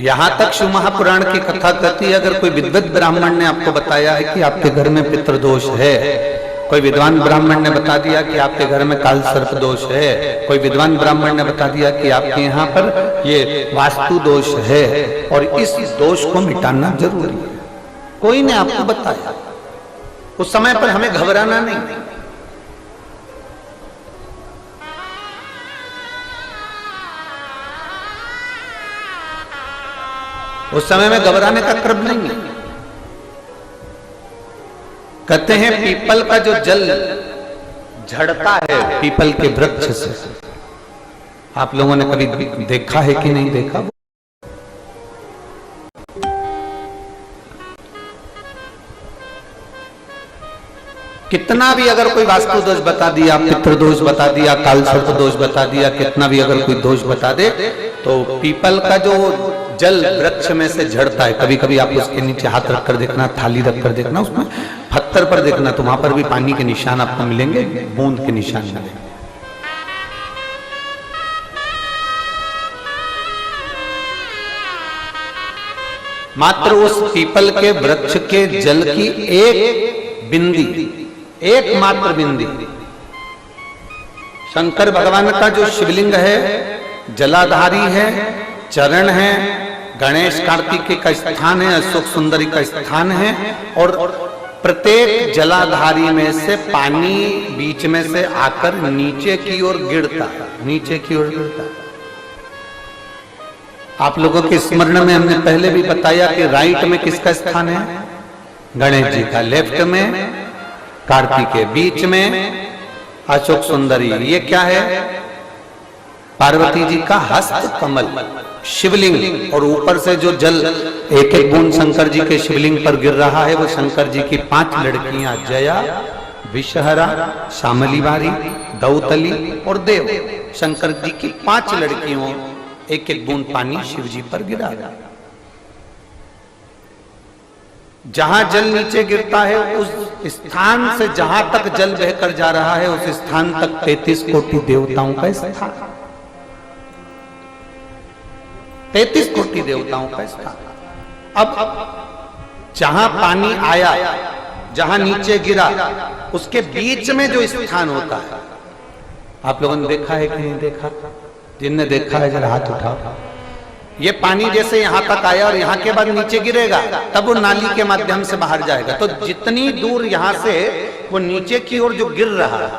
यहाँ तक शिव महापुराण की कथा कहती है, अगर कोई विद्वत ब्राह्मण ने आपको बताया है कि आपके घर में पितृदोष है, कोई विद्वान ब्राह्मण ने बता दिया कि आपके घर में काल सर्प दोष है, कोई विद्वान ब्राह्मण ने बता दिया कि आपके यहाँ पर ये वास्तु दोष है और इस दोष को मिटाना जरूरी है, कोई ने आपको बताया, उस समय पर हमें घबराना नहीं। उस समय में घबराने का क्रम नहीं है। कहते हैं पीपल का जो जल झड़ता है पीपल के वृक्ष से, आप लोगों ने कभी देखा है कि नहीं देखा? कितना भी अगर कोई वास्तु दोष बता दिया, पितृदोष बता दिया, काल सर्प दोष बता दिया, कितना भी अगर कोई दोष बता दे, तो पीपल का जो जल वृक्ष में से झड़ता है, कभी कभी आप उसके नीचे हाथ रखकर देखना, थाली रखकर देखना, उसमें पत्थर पर देखना, तो वहां पर भी पानी के निशान आपको मिलेंगे, बूंद के निशान मिलेंगे। मात्र उस पीपल के वृक्ष के जल की एक बिंदी, एकमात्र बिंदी, शंकर भगवान का जो शिवलिंग है जलाधारी है, चरण है, गणेश कार्तिकेय का स्थान है, अशोक सुंदरी का स्थान है, और प्रत्येक जलाधारी में से पानी बीच में से आकर नीचे की ओर गिरता है, नीचे की ओर गिरता है। आप लोगों के स्मरण में हमने पहले भी बताया कि राइट में किसका स्थान है? गणेश जी का, लेफ्ट में कार्तिकेय, बीच में अशोक सुंदरी। ये क्या है? पार्वती जी का हस्त कमल शिवलिंग, और ऊपर से जो जल एक एक बूंद शंकर जी के शिवलिंग पर गिर रहा है, वो शंकर जी की 5 लड़कियां जया, विषहरा, शामली बारी, दौतली और देव, शंकर जी की 5 लड़कियों एक एक बूंद पानी शिव जी पर गिरा। जहां जल नीचे गिरता है उस स्थान से जहां तक जल बहकर जा रहा है उस स्थान तक 33 कोटि देवताओं का स्थान, 33 कोटि देवताओं का स्थान। अब जहां पानी आया, जहां नीचे गिरा, उसके बीच में जो स्थान होता है, आप लोगों ने देखा है कि नहीं देखा? जिनने देखा है जरा हाथ उठाओ। ये पानी जैसे यहां तक आया और यहां के बाद नीचे गिरेगा, तब वो नाली के माध्यम से बाहर जाएगा। तो जितनी दूर यहां से वो नीचे की ओर जो गिर रहा है,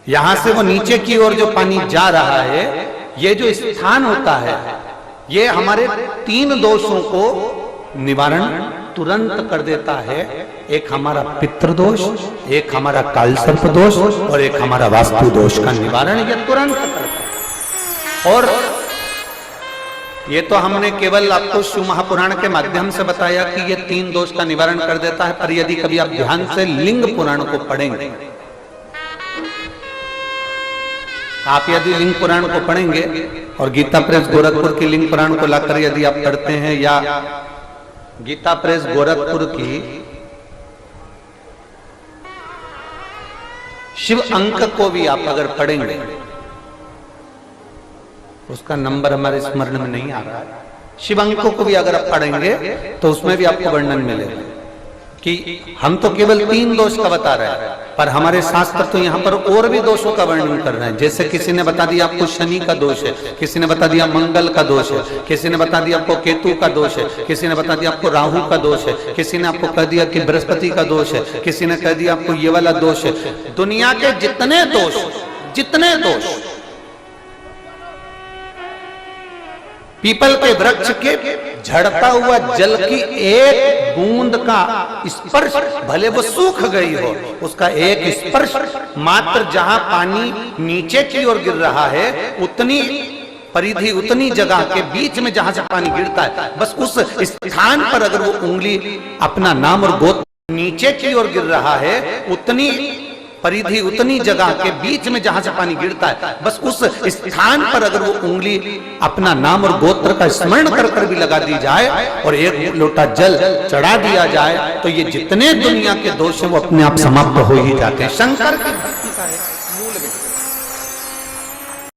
यहां से वो नीचे की ओर जो पानी जा रहा है, ये जो स्थान होता है, ये हमारे 3 दोषों को निवारण तुरंत कर देता है। एक हमारा पितृदोष, एक हमारा काल सर्प दोष और एक हमारा वास्तु दोष का निवारण ये तुरंत करता है। और ये तो हमने केवल आपको शिव महापुराण के माध्यम से बताया कि ये 3 दोष का निवारण कर देता है, पर यदि कभी आप ध्यान से लिंग पुराण को पढ़ेंगे, आप यदि लिंग पुराण को पढ़ेंगे और गीता प्रेस गोरखपुर की लिंग पुराण को लाकर यदि आप पढ़ते हैं, या गीता प्रेस गोरखपुर की शिव अंक को भी आप अगर पढ़ेंगे, उसका नंबर हमारे स्मरण में नहीं आ रहा है, शिव अंकों को भी अगर आप पढ़ेंगे तो उसमें भी आपको वर्णन मिलेगा कि हम तो केवल 3 दोष का बता रहे हैं, पर हमारे शास्त्र तो यहाँ पर और भी दोषों का वर्णन कर रहे हैं। जैसे किसी ने बता दिया आपको शनि का दोष है, किसी ने बता दिया मंगल का दोष है, किसी ने बता दिया आपको केतु का दोष है, किसी ने बता दिया आपको राहु का दोष है, किसी ने आपको कह दिया कि बृहस्पति का दोष है, किसी ने कह दिया आपको ये वाला दोष है। दुनिया के जितने दोष पीपल के वृक्ष के झड़ता हुआ जल की एक बूंद का स्पर्श, भले वो सूख गई हो, उसका एक स्पर्श मात्र जहां पानी नीचे की ओर गिर रहा है, उतनी परिधि, उतनी जगह के बीच में जहां से पानी गिरता है, बस उस स्थान पर अगर वो उंगली अपना नाम और गोत्र नीचे की ओर गिर रहा है, उतनी परिधि, उतनी जगह के बीच में जहां से पानी गिरता है, बस उस स्थान पर अगर वो उंगली अपना नाम और गोत्र का स्मरण कर कर भी लगा दी जाए और एक लोटा जल चढ़ा दिया जाए, तो ये जितने दुनिया के दोष हैं वो अपने आप समाप्त हो ही जाते हैं। शंकर की